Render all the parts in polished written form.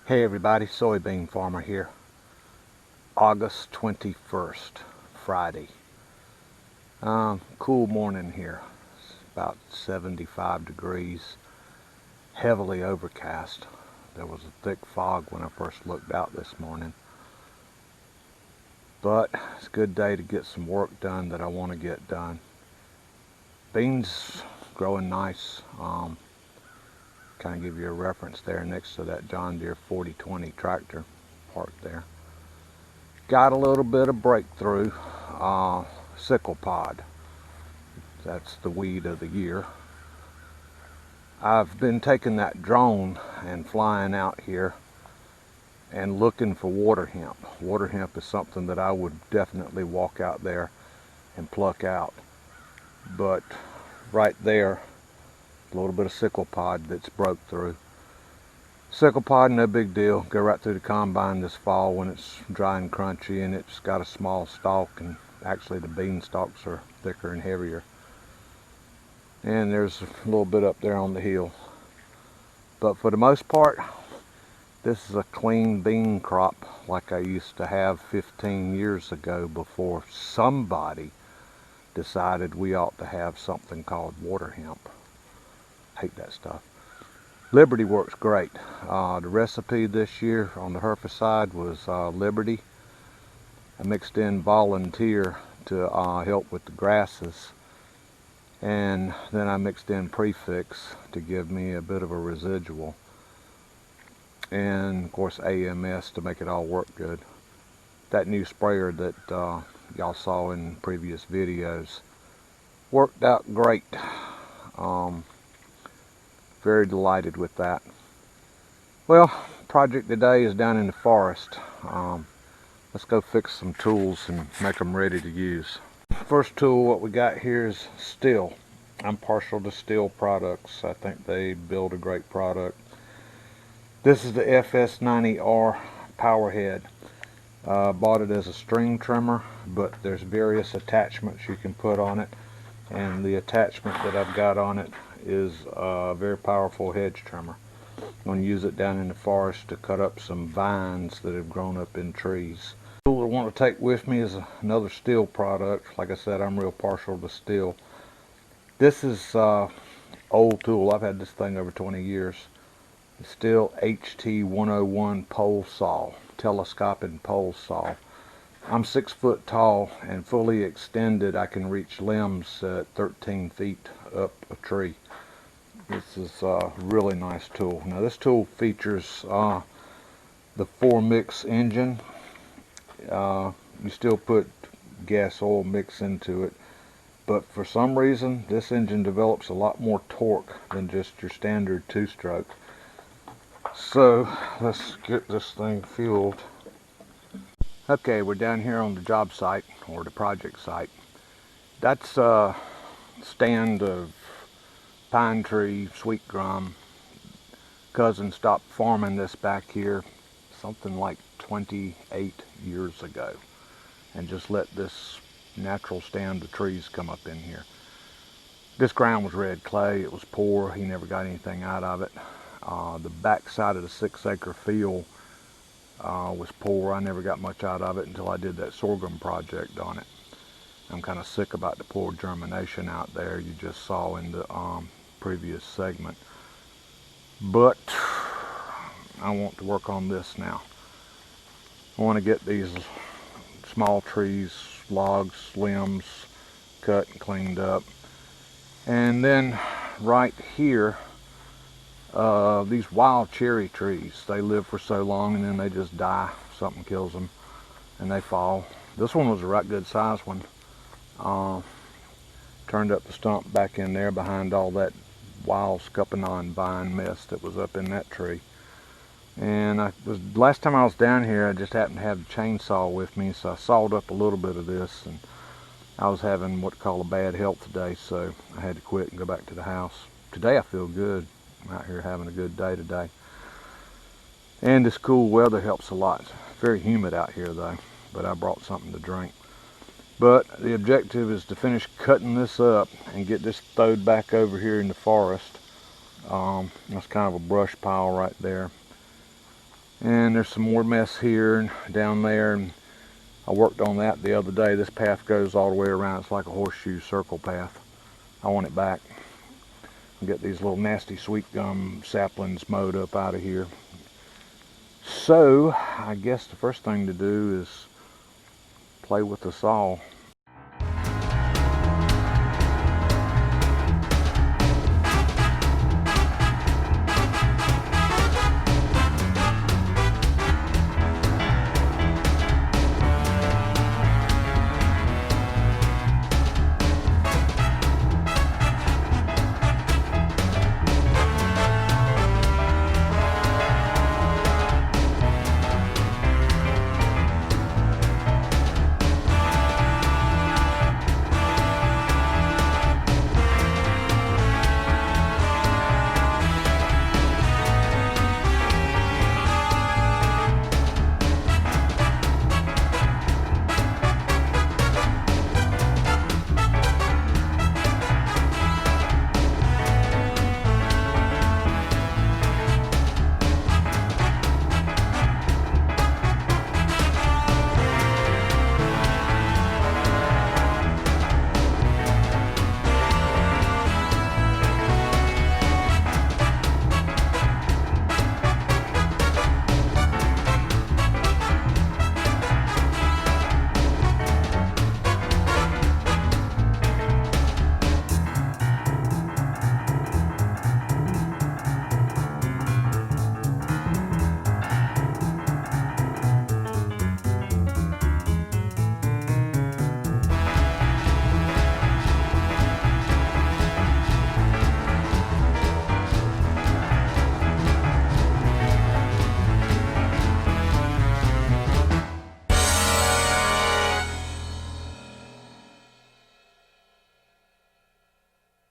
Hey everybody, soybean farmer here. August 21st, Friday. Cool morning here. It's about 75 degrees, heavily overcast. There was a thick fog when I first looked out this morning. But it's a good day to get some work done that I want to get done. Beans growing nice. Kind of give you a reference there next to that John Deere 4020 tractor parked there. Got a little bit of breakthrough. Sickle pod. That's the weed of the year. I've been taking that drone and flying out here and looking for water hemp. Water hemp is something that I would definitely walk out there and pluck out. But right there, a little bit of sickle pod that's broke through. Sickle pod, no big deal. Go right through the combine this fall when it's dry and crunchy, and it's got a small stalk, and actually the bean stalks are thicker and heavier. And there's a little bit up there on the hill. But for the most part, this is a clean bean crop like I used to have 15 years ago before somebody decided we ought to have something called water hemp. Hate that stuff. Liberty works great. The recipe this year on the herbicide was Liberty. I mixed in Volunteer to help with the grasses, and then I mixed in Prefix to give me a bit of a residual, and of course AMS to make it all work good. That new sprayer that y'all saw in previous videos worked out great. Very delighted with that. Well, project today is down in the forest. Let's go fix some tools and make them ready to use. First tool, what we got here is steel. I'm partial to steel products. I think they build a great product. This is the FS90R power head. Bought it as a string trimmer, but there's various attachments you can put on it, and the attachment that I've got on it is a very powerful hedge trimmer. I'm going to use it down in the forest to cut up some vines that have grown up in trees. The tool I want to take with me is another steel product. Like I said, I'm real partial to steel. This is old tool. I've had this thing over 20 years. It's still HT101 pole saw, telescoping pole saw. I'm 6 foot tall, and fully extended I can reach limbs at 13 feet up a tree. This is a really nice tool. Now this tool features the 4-mix engine. You still put gas oil mix into it, but for some reason this engine develops a lot more torque than just your standard 2-stroke. So let's get this thing fueled. Okay, we're down here on the job site, or the project site. That's a stand of pine tree, sweet gum. Cousin stopped farming this back here something like 28 years ago, and just let this natural stand of trees come up in here. This ground was red clay. It was poor. He never got anything out of it. The back side of the 6-acre field was poor. I never got much out of it until I did that sorghum project on it. I'm kind of sick about the poor germination out there you just saw in the previous segment. But I want to work on this now. I want to get these small trees, logs, limbs cut and cleaned up. And then right here, these wild cherry trees, they live for so long and then they just die. Something kills them and they fall. This one was a right good size one. Turned up the stump back in there behind all that wild scuppernong vine mess that was up in that tree. And last time I was down here, I just happened to have the chainsaw with me, so I sawed up a little bit of this, and I was having what they call a bad health day, so I had to quit and go back to the house. Today I feel good. I'm out here having a good day today. And this cool weather helps a lot. It's very humid out here though, but I brought something to drink. But the objective is to finish cutting this up and get this stowed back over here in the forest. That's kind of a brush pile right there. And there's some more mess here and down there, and I worked on that the other day. This path goes all the way around. It's like a horseshoe circle path. I want it back. Get these little nasty sweet gum saplings mowed up out of here. So I guess the first thing to do is play with the saw.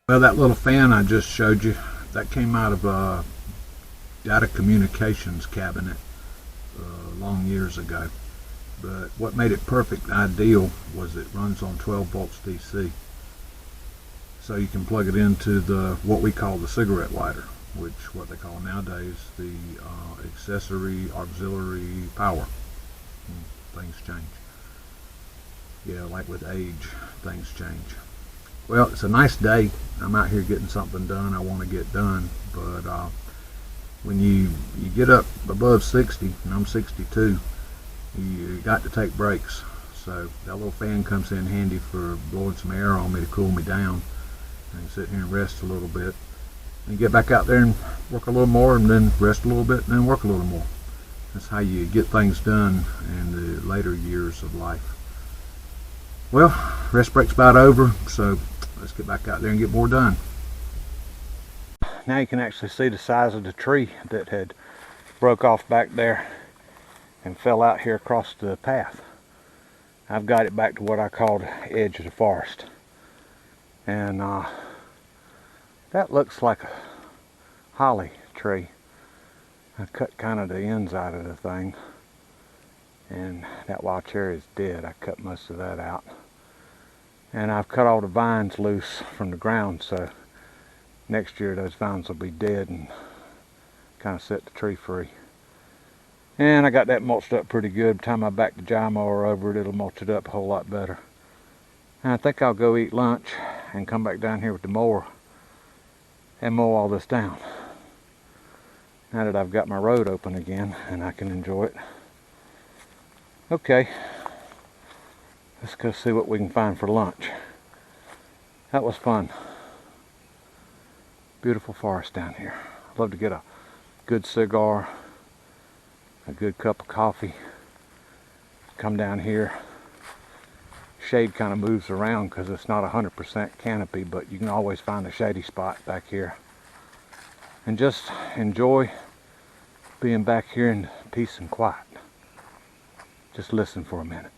Well, that little fan I just showed you, that came out of a data communications cabinet long years ago. But what made it perfect ideal was it runs on 12 volts DC. So you can plug it into what we call the cigarette lighter, which what they call nowadays the accessory auxiliary power. Things change. Yeah, like with age, things change. Well, it's a nice day. I'm out here getting something done I want to get done, but when you get up above 60, and I'm 62, you got to take breaks. So that little fan comes in handy for blowing some air on me to cool me down. I can sit here and rest a little bit, and get back out there and work a little more, and then rest a little bit, and then work a little more. That's how you get things done in the later years of life. Well, rest break's about over, so let's get back out there and get more done. Now you can actually see the size of the tree that had broke off back there and fell out here across the path. I've got it back to what I called edge of the forest. And that looks like a holly tree. I cut kind of the ends out of the thing. And that wild cherry is dead. I cut most of that out. And I've cut all the vines loose from the ground, so next year those vines will be dead and kind of set the tree free. And I got that mulched up pretty good. By the time I back the gyre mower over it, it'll mulch it up a whole lot better. And I think I'll go eat lunch and come back down here with the mower and mow all this down. Now that I've got my road open again and I can enjoy it. Okay, let's go see what we can find for lunch. That was fun. Beautiful forest down here. I'd love to get a good cigar, a good cup of coffee, come down here. Shade kind of moves around because it's not 100% canopy, but you can always find a shady spot back here. And just enjoy being back here in peace and quiet. Just listen for a minute.